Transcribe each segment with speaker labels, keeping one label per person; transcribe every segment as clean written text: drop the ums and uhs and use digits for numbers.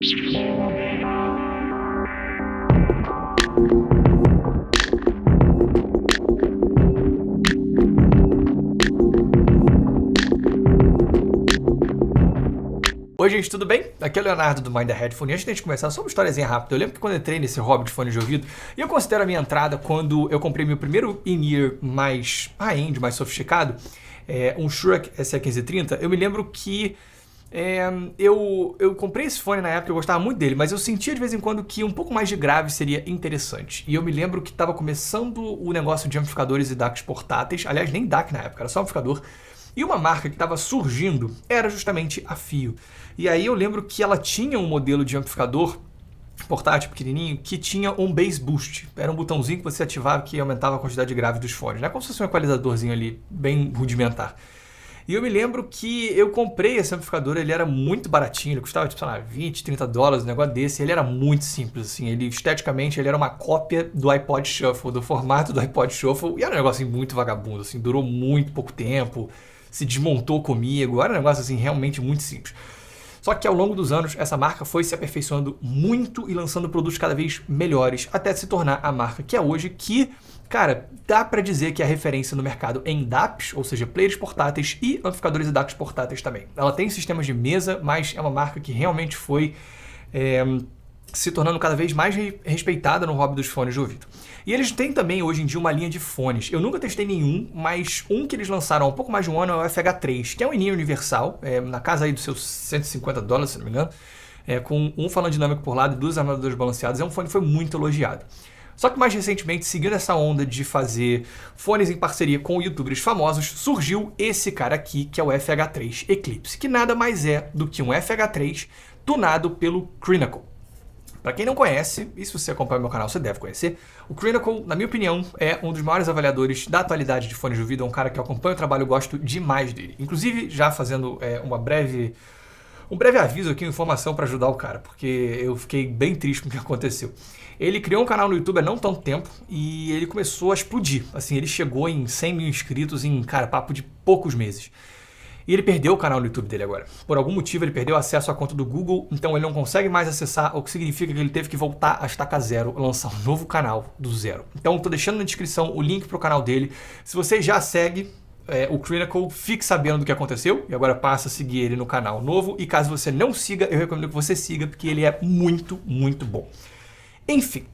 Speaker 1: Oi gente, tudo bem? Aqui é o Leonardo do Mind the Headphone. E antes de a gente começar, só uma historiazinha rápida. Eu lembro que quando eu entrei nesse hobby de fone de ouvido, e eu considero a minha entrada quando eu comprei meu primeiro in-ear mais high-end, mais sofisticado, um Shure SE1530, eu me lembro que eu comprei esse fone na época, eu gostava muito dele, mas eu sentia de vez em quando que um pouco mais de grave seria interessante. E eu me lembro que estava começando o negócio de amplificadores e DACs portáteis, aliás, nem DAC na época, era só amplificador. E uma marca que estava surgindo era justamente a Fio. E aí eu lembro que ela tinha um modelo de amplificador portátil pequenininho que tinha um bass boost. Era um botãozinho que você ativava que aumentava a quantidade de grave dos fones, né? Como se fosse um equalizadorzinho ali, bem rudimentar. E eu me lembro que eu comprei esse amplificador, ele era muito baratinho, ele custava tipo, sei lá, 20, 30 dólares, um negócio desse. Ele era muito simples, assim, ele esteticamente ele era uma cópia do iPod Shuffle, do formato do iPod Shuffle, e era um negócio assim, muito vagabundo, assim, durou muito pouco tempo, se desmontou comigo, era um negócio assim, realmente muito simples. Só que ao longo dos anos, essa marca foi se aperfeiçoando muito e lançando produtos cada vez melhores, até se tornar a marca que é hoje, que, cara, dá pra dizer que é a referência no mercado em DAPs, ou seja, players portáteis e amplificadores e DACs portáteis também. Ela tem sistemas de mesa, mas é uma marca que realmente foi se tornando cada vez mais respeitada no hobby dos fones de ouvido. E eles têm também hoje em dia uma linha de fones. Eu nunca testei nenhum, mas um que eles lançaram há um pouco mais de um ano é o FH3, que é um in-ear universal, na casa aí dos seus 150 dólares, se não me engano, com um falante dinâmico por lado e duas armaduras balanceadas. É um fone que foi muito elogiado. Só que mais recentemente, seguindo essa onda de fazer fones em parceria com youtubers famosos, surgiu esse cara aqui, que é o FH3 Eclipse, que nada mais é do que um FH3 tunado pelo Crinacle. Para quem não conhece, e se você acompanha meu canal, você deve conhecer, o Crinacle, na minha opinião, é um dos maiores avaliadores da atualidade de fones de ouvido, é um cara que eu acompanho o trabalho e gosto demais dele. Inclusive, já fazendo um breve aviso aqui, uma informação para ajudar o cara, porque eu fiquei bem triste com o que aconteceu. Ele criou um canal no YouTube há não tanto tempo e ele começou a explodir. Assim, ele chegou em 100 mil inscritos em, cara, papo de poucos meses. E ele perdeu o canal no YouTube dele agora. Por algum motivo ele perdeu acesso à conta do Google, então ele não consegue mais acessar, o que significa que ele teve que voltar a estaca zero, lançar um novo canal do zero. Então estou deixando na descrição o link para o canal dele. Se você já segue o Crinacle, fique sabendo do que aconteceu e agora passa a seguir ele no canal novo. E caso você não siga, eu recomendo que você siga, porque ele é muito, muito bom. Enfim.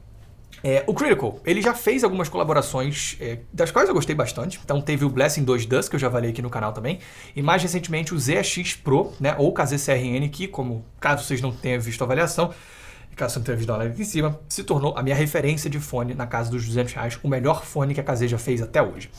Speaker 1: O Crinacle, ele já fez algumas colaborações, das quais eu gostei bastante. Então teve o Blessing 2 Dust, que eu já falei aqui no canal também. E mais recentemente o ZX Pro, né, ou KZ-CRN, que, como caso vocês não tenham visto a avaliação, e caso você não tenha visto a live aqui em cima, se tornou a minha referência de fone na casa dos R$200, o melhor fone que a KZ já fez até hoje.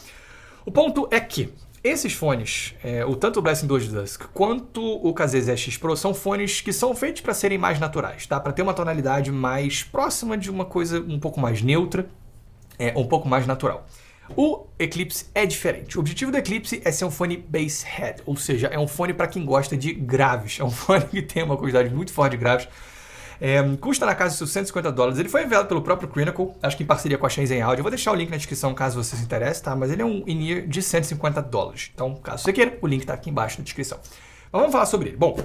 Speaker 1: O ponto é que esses fones, tanto o Blessing 2 Dusk quanto o KZ-ZX Pro, são fones que são feitos para serem mais naturais, tá? Para ter uma tonalidade mais próxima de uma coisa um pouco mais neutra, um pouco mais natural. O Eclipse é diferente. O objetivo do Eclipse é ser um fone bass head, ou seja, é um fone para quem gosta de graves. É um fone que tem uma quantidade muito forte de graves. Custa na casa de seus 150 dólares. Ele foi enviado pelo próprio Crinacle, acho que em parceria com a Shenzhen Audio. Eu vou deixar o link na descrição caso você se interesse, tá? Mas ele é um in-ear de 150 dólares. Então, caso você queira, o link tá aqui embaixo na descrição. Mas vamos falar sobre ele. Bom,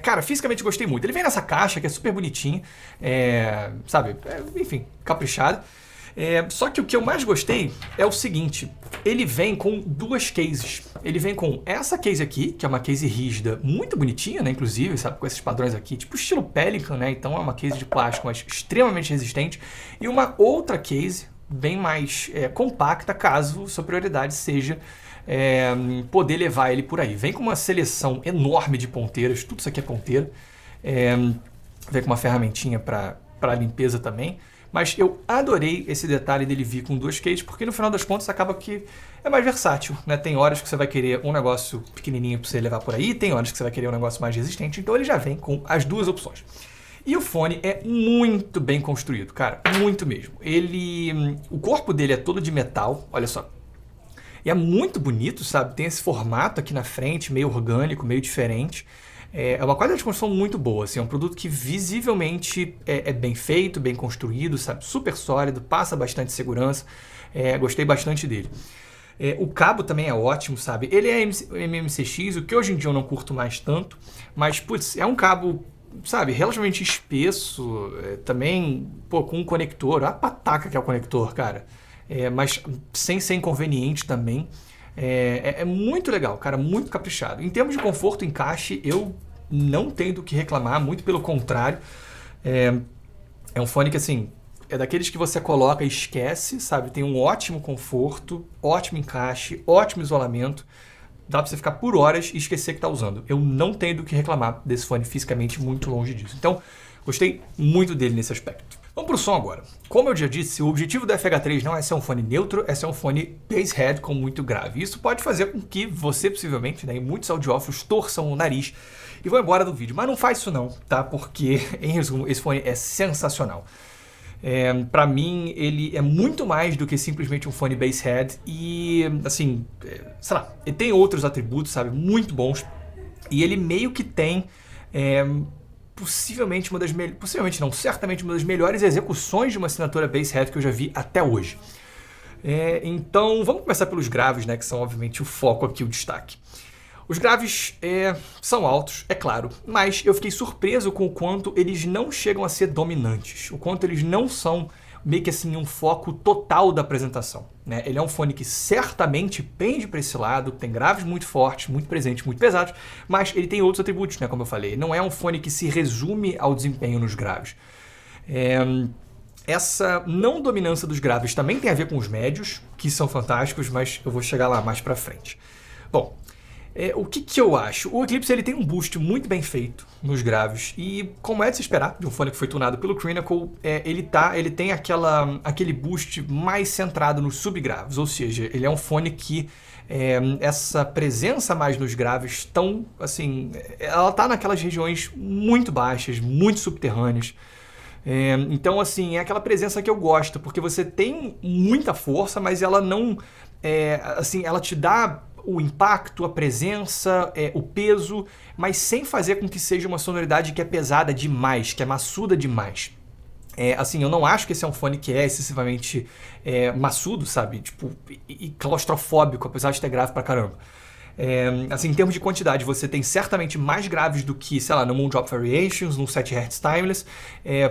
Speaker 1: cara, fisicamente gostei muito. Ele vem nessa caixa que é super bonitinha, sabe? Enfim, caprichado. Só que o que eu mais gostei é o seguinte, ele vem com duas cases. Ele vem com essa case aqui, que é uma case rígida, muito bonitinha, né, inclusive, sabe, com esses padrões aqui, tipo estilo Pelican, né, então é uma case de plástico, mas extremamente resistente. E uma outra case, bem mais compacta, caso sua prioridade seja poder levar ele por aí. Vem com uma seleção enorme de ponteiras, tudo isso aqui é ponteira. Vem com uma ferramentinha para limpeza também. Mas eu adorei esse detalhe dele vir com duas cases, porque no final das contas acaba que é mais versátil, né? Tem horas que você vai querer um negócio pequenininho para você levar por aí, tem horas que você vai querer um negócio mais resistente, então ele já vem com as duas opções. E o fone é muito bem construído, cara, muito mesmo. O corpo dele é todo de metal, olha só. E é muito bonito, sabe? Tem esse formato aqui na frente, meio orgânico, meio diferente. É uma qualidade de construção muito boa, assim, é um produto que visivelmente é bem feito, bem construído, sabe? Super sólido, passa bastante segurança, gostei bastante dele. O cabo também é ótimo, sabe? Ele é MMCX, o que hoje em dia eu não curto mais tanto, mas, putz, é um cabo sabe, relativamente espesso, também, pô, com um conector, a pataca que é o conector, cara, mas sem ser inconveniente também. É muito legal, cara, muito caprichado. Em termos de conforto e encaixe, eu não tenho do que reclamar, muito pelo contrário. É um fone que, assim, é daqueles que você coloca e esquece, sabe? Tem um ótimo conforto, ótimo encaixe, ótimo isolamento. Dá pra você ficar por horas e esquecer que tá usando. Eu não tenho do que reclamar desse fone fisicamente, muito longe disso. Então, gostei muito dele nesse aspecto. Vamos pro som agora. Como eu já disse, o objetivo do FH3 não é ser um fone neutro, é ser um fone basshead com muito grave. Isso pode fazer com que você, possivelmente, né, e muitos audiófilos torçam o nariz e vão embora do vídeo. Mas não faz isso não, tá? Porque, em resumo, esse fone é sensacional. Pra mim, ele é muito mais do que simplesmente um fone basshead e, assim, sei lá, ele tem outros atributos, sabe, muito bons. E ele meio que tem, possivelmente não, certamente uma das melhores execuções de uma assinatura basshead que eu já vi até hoje. Então, vamos começar pelos graves, né, que são, obviamente, o foco aqui, o destaque. Os graves são altos, é claro, mas eu fiquei surpreso com o quanto eles não chegam a ser dominantes, o quanto eles não são meio que assim um foco total da apresentação, né? Ele é um fone que certamente pende para esse lado, tem graves muito fortes, muito presentes, muito pesados, mas ele tem outros atributos, né? Como eu falei, não é um fone que se resume ao desempenho nos graves. Essa não dominância dos graves também tem a ver com os médios, que são fantásticos, mas eu vou chegar lá mais para frente. Bom, o que eu acho? O Eclipse ele tem um boost muito bem feito nos graves e, como é de se esperar de um fone que foi tunado pelo Crinacle, ele tem aquele boost mais centrado nos subgraves, ou seja, ele é um fone que essa presença mais nos graves tão, assim, ela tá naquelas regiões muito baixas, muito subterrâneas. Então, assim, é aquela presença que eu gosto, porque você tem muita força, mas ela não, assim, ela te dá o impacto, a presença, o peso, mas sem fazer com que seja uma sonoridade que é pesada demais, que é maçuda demais. Assim, eu não acho que esse é um fone que é excessivamente maçudo, sabe? Tipo, e claustrofóbico, apesar de ter grave pra caramba. Assim, em termos de quantidade, você tem certamente mais graves do que, sei lá, no Moondrop Variations, no 7 Hz Timeless,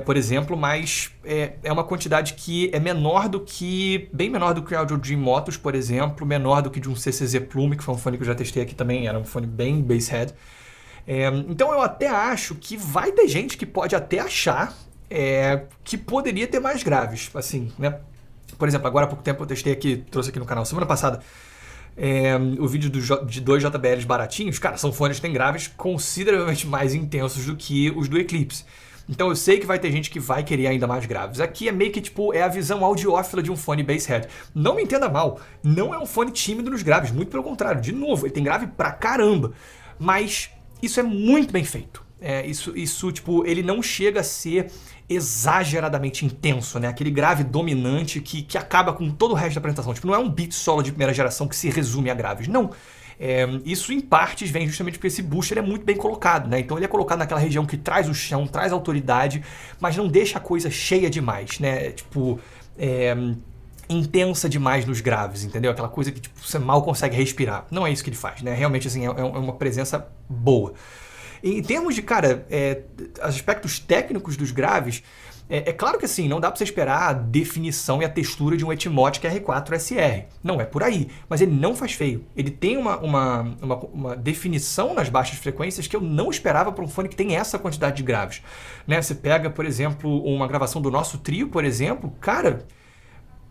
Speaker 1: por exemplo, mas é uma quantidade que é menor do que, bem menor do que o Audio Dream Motos, por exemplo, menor do que de um CCZ Plume, que foi um fone que eu já testei aqui também, era um fone bem basshead. Então eu até acho que vai ter gente que pode até achar que poderia ter mais graves, assim, né? Por exemplo, agora há pouco tempo eu testei aqui, trouxe aqui no canal, semana passada, o vídeo de dois JBLs baratinhos, cara, são fones que têm graves consideravelmente mais intensos do que os do Eclipse. Então eu sei que vai ter gente que vai querer ainda mais graves. Aqui é meio que tipo, é a visão audiófila de um fone basshead. Não me entenda mal, não é um fone tímido nos graves, muito pelo contrário. De novo, ele tem grave pra caramba, mas isso é muito bem feito. Isso tipo, ele não chega a ser exageradamente intenso, né? Aquele grave dominante que acaba com todo o resto da apresentação. Tipo, não é um beat solo de primeira geração que se resume a graves, não. Isso em partes vem justamente porque esse booster é muito bem colocado, né? Então ele é colocado naquela região que traz o chão, traz autoridade, mas não deixa a coisa cheia demais, né? Tipo, intensa demais nos graves, entendeu? Aquela coisa que tipo, você mal consegue respirar. Não é isso que ele faz, né? Realmente, assim, é uma presença boa. Em termos de, cara, aspectos técnicos dos graves, é claro que assim, não dá para você esperar a definição e a textura de um Etimotic R4 SR. Não é por aí, mas ele não faz feio. Ele tem uma definição nas baixas frequências que eu não esperava para um fone que tem essa quantidade de graves. Né? Você pega, por exemplo, uma gravação do nosso trio, por exemplo, cara,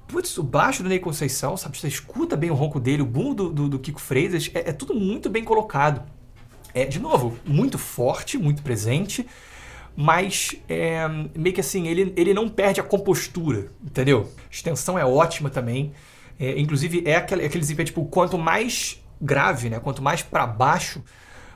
Speaker 1: putz, o baixo do Ney Conceição, sabe? Você escuta bem o ronco dele, o boom do Kiko Freitas, é tudo muito bem colocado. De novo, muito forte, muito presente, mas meio que assim, ele não perde a compostura, entendeu? A extensão é ótima também, inclusive aquele desempenho, tipo, quanto mais grave, né, quanto mais para baixo,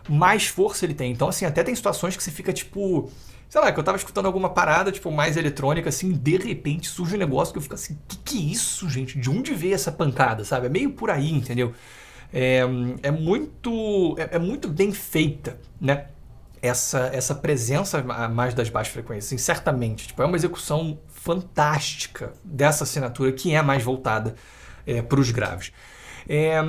Speaker 1: mais força ele tem. Então, assim, até tem situações que você fica, tipo, sei lá, que eu tava escutando alguma parada, tipo, mais eletrônica, assim, de repente surge um negócio que eu fico assim, que é isso, gente? De onde veio essa pancada, sabe? É meio por aí, entendeu? É muito bem feita, né? Essa presença mais das baixas frequências, assim, certamente. Tipo, é uma execução fantástica dessa assinatura que é mais voltada para os graves.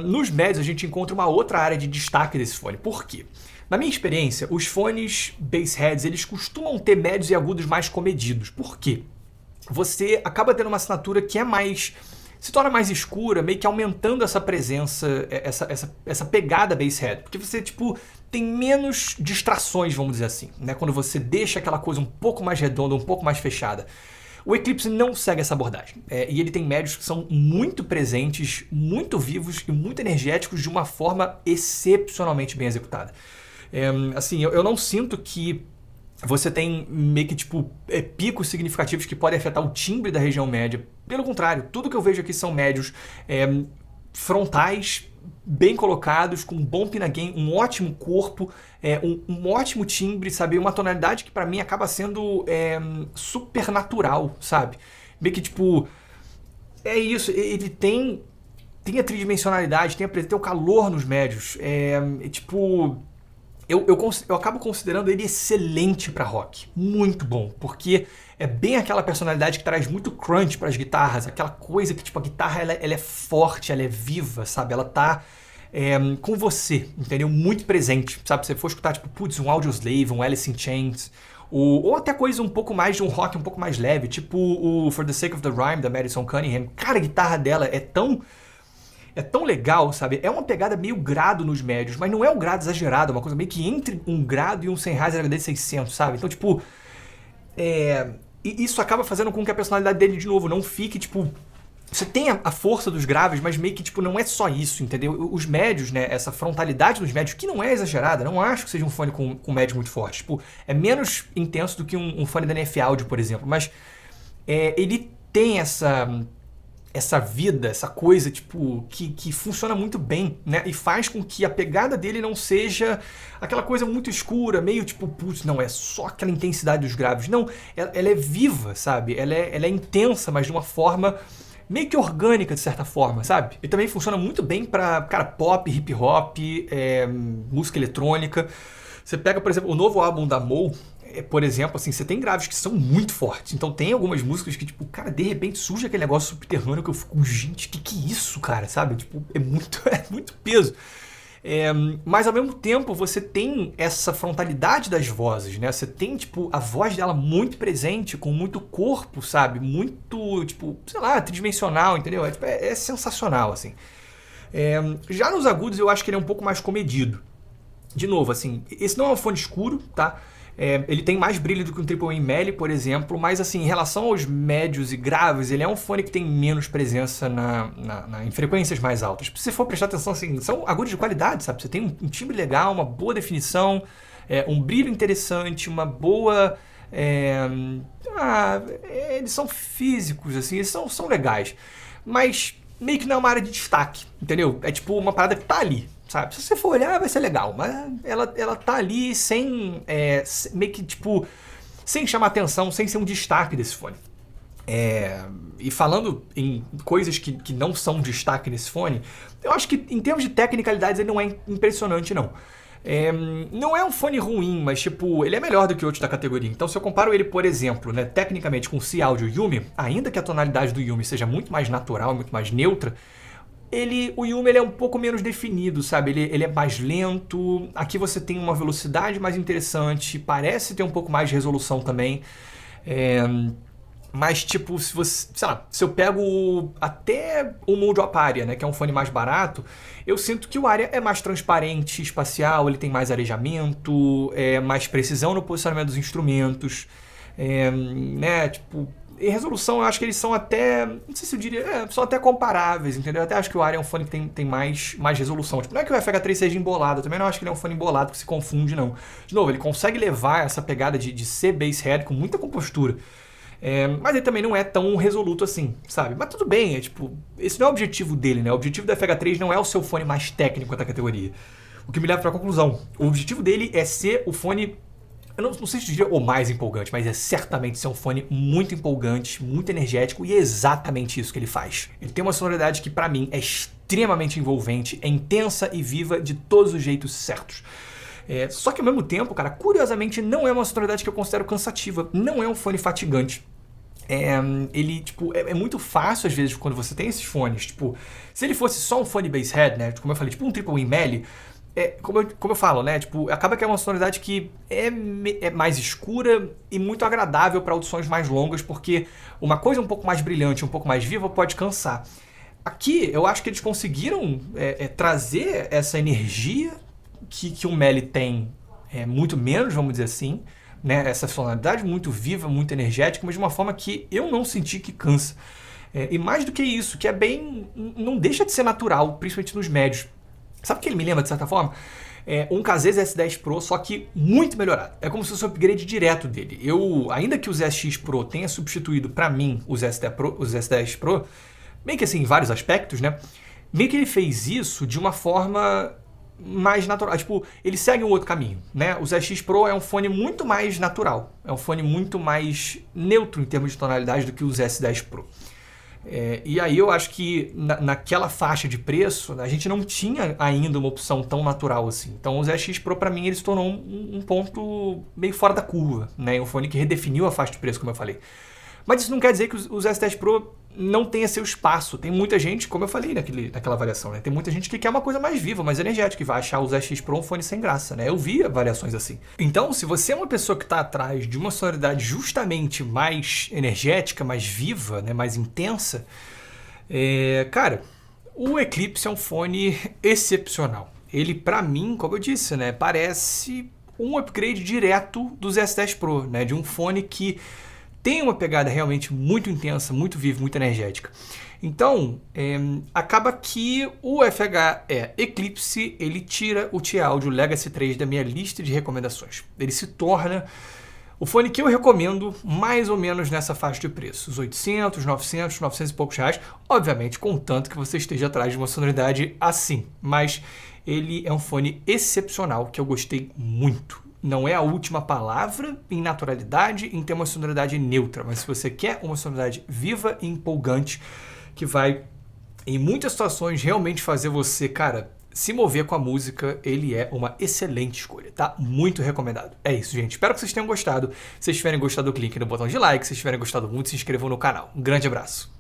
Speaker 1: Nos médios a gente encontra uma outra área de destaque desse fone. Por quê? Na minha experiência, os fones Bassheads, eles costumam ter médios e agudos mais comedidos. Por quê? Você acaba tendo uma assinatura que é mais... se torna mais escura, meio que aumentando essa presença, essa pegada Basshead. Porque você, tipo, tem menos distrações, vamos dizer assim, né? Quando você deixa aquela coisa um pouco mais redonda, um pouco mais fechada. O Eclipse não segue essa abordagem. E ele tem médios que são muito presentes, muito vivos e muito energéticos de uma forma excepcionalmente bem executada. Assim, eu não sinto que você tem meio que tipo picos significativos que podem afetar o timbre da região média. Pelo contrário, tudo que eu vejo aqui são médios frontais, bem colocados, com um bom pinagain, um ótimo corpo, um ótimo timbre, sabe? Uma tonalidade que pra mim acaba sendo super natural, sabe? Meio que tipo... é isso, ele tem a tridimensionalidade, tem o calor nos médios. Tipo... Eu acabo considerando ele excelente para rock, muito bom, porque é bem aquela personalidade que traz muito crunch para as guitarras, aquela coisa que tipo a guitarra ela é forte, ela é viva, sabe? Ela tá com você, entendeu? Muito presente, sabe? Se você for escutar tipo, putz, um Audioslave, um Alice in Chains, ou até coisa um pouco mais de um rock um pouco mais leve, tipo o For the Sake of the Rhyme da Madison Cunningham. Cara, a guitarra dela é tão legal, sabe? É uma pegada meio grado nos médios, mas não é um grado exagerado, é uma coisa meio que entre um grado e um Sennheiser HD 600, sabe? Então, tipo, e isso acaba fazendo com que a personalidade dele, de novo, não fique, tipo... você tem a força dos graves, mas meio que, tipo, não é só isso, entendeu? Os médios, né, essa frontalidade dos médios, que não é exagerada, não acho que seja um fone com médio muito forte, tipo, é menos intenso do que um fone da NF Audio, por exemplo, mas ele tem essa vida, essa coisa, tipo, que funciona muito bem, né? E faz com que a pegada dele não seja aquela coisa muito escura, meio tipo, putz, não, é só aquela intensidade dos graves. Não, ela é viva, sabe? Ela é intensa, mas de uma forma meio que orgânica, de certa forma, sabe? E também funciona muito bem pra, cara, pop, hip hop, música eletrônica. Você pega, por exemplo, o novo álbum da Mo, por exemplo, assim, você tem graves que são muito fortes. Então tem algumas músicas que, tipo, cara, de repente surge aquele negócio subterrâneo que eu fico, gente, que é isso, cara, sabe? Tipo, é muito peso. Mas ao mesmo tempo você tem essa frontalidade das vozes, né? Você tem, tipo, a voz dela muito presente, com muito corpo, sabe? Muito, tipo, sei lá, tridimensional, entendeu? É sensacional, assim. Já nos agudos eu acho que ele é um pouco mais comedido. De novo, assim, esse não é um fone escuro, tá? Ele tem mais brilho do que um Triple Melee, por exemplo, mas assim, em relação aos médios e graves, ele é um fone que tem menos presença em frequências mais altas. Se você for prestar atenção, assim, são agudos de qualidade, sabe? Você tem um timbre legal, uma boa definição, um brilho interessante, uma boa... eles são físicos, assim, eles são legais, mas meio que não é uma área de destaque, entendeu? É tipo uma parada que tá ali. Sabe? Se você for olhar, vai ser legal, mas ela tá ali sem, meio que tipo, sem chamar atenção, sem ser um destaque desse fone. E falando em coisas que não são destaque nesse fone, eu acho que em termos de tecnicalidades ele não é impressionante, não. Não é um fone ruim, mas tipo, ele é melhor do que outros da categoria. Então se eu comparo ele, por exemplo, né, tecnicamente com o C-Audio Yumi, ainda que a tonalidade do Yumi seja muito mais natural, muito mais neutra, o Yumi ele é um pouco menos definido, sabe? Ele é mais lento. Aqui você tem uma velocidade mais interessante, parece ter um pouco mais de resolução também. Mas tipo, se você, sei lá, se eu pego até o Mold Up Aria, né, que é um fone mais barato, eu sinto que o Aria é mais transparente, espacial, ele tem mais arejamento, mais precisão no posicionamento dos instrumentos, né, tipo... em resolução, eu acho que eles são até... não sei se eu diria... são até comparáveis, entendeu? Eu até acho que o Aria é um fone que tem mais resolução. Tipo, não é que o FH3 seja embolado. Eu também não acho que ele é um fone embolado, que se confunde, não. De novo, ele consegue levar essa pegada de ser basshead com muita compostura. Mas ele também não é tão resoluto assim, sabe? Mas tudo bem, tipo... esse não é o objetivo dele, né? O objetivo do FH3 não é o seu fone mais técnico da categoria. O que me leva para a conclusão. O objetivo dele é ser o fone... eu não sei se eu diria o mais empolgante, mas é certamente ser um fone muito empolgante, muito energético, e é exatamente isso que ele faz. Ele tem uma sonoridade que pra mim é extremamente envolvente, é intensa e viva de todos os jeitos certos. Só que ao mesmo tempo, cara, curiosamente não é uma sonoridade que eu considero cansativa, não é um fone fatigante. Ele, tipo, é muito fácil às vezes quando você tem esses fones, tipo, se ele fosse só um fone basshead, né, como eu falei, tipo um Triple Melee, como eu falo, né? Tipo, acaba que é uma sonoridade que é mais escura e muito agradável para audições mais longas, porque uma coisa um pouco mais brilhante, um pouco mais viva pode cansar. Aqui, eu acho que eles conseguiram trazer essa energia que o Meli tem muito menos, vamos dizer assim, né? Essa sonoridade muito viva, muito energética, mas de uma forma que eu não senti que cansa. E mais do que isso, que é bem... não deixa de ser natural, principalmente nos médios. Sabe o que ele me lembra, de certa forma? Um Casés S10 Pro, só que muito melhorado. É como se fosse um upgrade direto dele. Ainda que o ZX Pro tenha substituído para mim os S10 Pro, meio que assim, em vários aspectos, né? Meio que ele fez isso de uma forma mais natural. Tipo, ele segue um outro caminho, né? O ZX Pro é um fone muito mais natural. É um fone muito mais neutro em termos de tonalidade do que os S10 Pro. E aí eu acho que naquela faixa de preço, a gente não tinha ainda uma opção tão natural assim. Então o ZX Pro para mim ele se tornou um ponto meio fora da curva, né? Um fone que redefiniu a faixa de preço, como eu falei. Mas isso não quer dizer que os S10 Pro não tenha seu espaço. Tem muita gente, como eu falei naquela avaliação, né? Tem muita gente que quer uma coisa mais viva, mais energética, e vai achar o ZX Pro um fone sem graça, né? Eu vi variações assim. Então, se você é uma pessoa que está atrás de uma sonoridade justamente mais energética, mais viva, né? Mais intensa, cara, o Eclipse é um fone excepcional. Ele, para mim, como eu disse, né? Parece um upgrade direto dos S10 Pro, né? De um fone que tem uma pegada realmente muito intensa, muito viva, muito energética. Então, acaba que o FHE Eclipse, ele tira o T-Audio Legacy 3 da minha lista de recomendações. Ele se torna o fone que eu recomendo mais ou menos nessa faixa de preços. 800, 900, 900 e poucos reais. Obviamente, contanto que você esteja atrás de uma sonoridade assim. Mas ele é um fone excepcional que eu gostei muito. Não é a última palavra em naturalidade, em ter uma sonoridade neutra, mas se você quer uma sonoridade viva e empolgante, que vai, em muitas situações, realmente fazer você, cara, se mover com a música, ele é uma excelente escolha, tá? Muito recomendado. É isso, gente. Espero que vocês tenham gostado. Se vocês tiverem gostado, clique no botão de like. Se vocês tiverem gostado muito, se inscrevam no canal. Um grande abraço.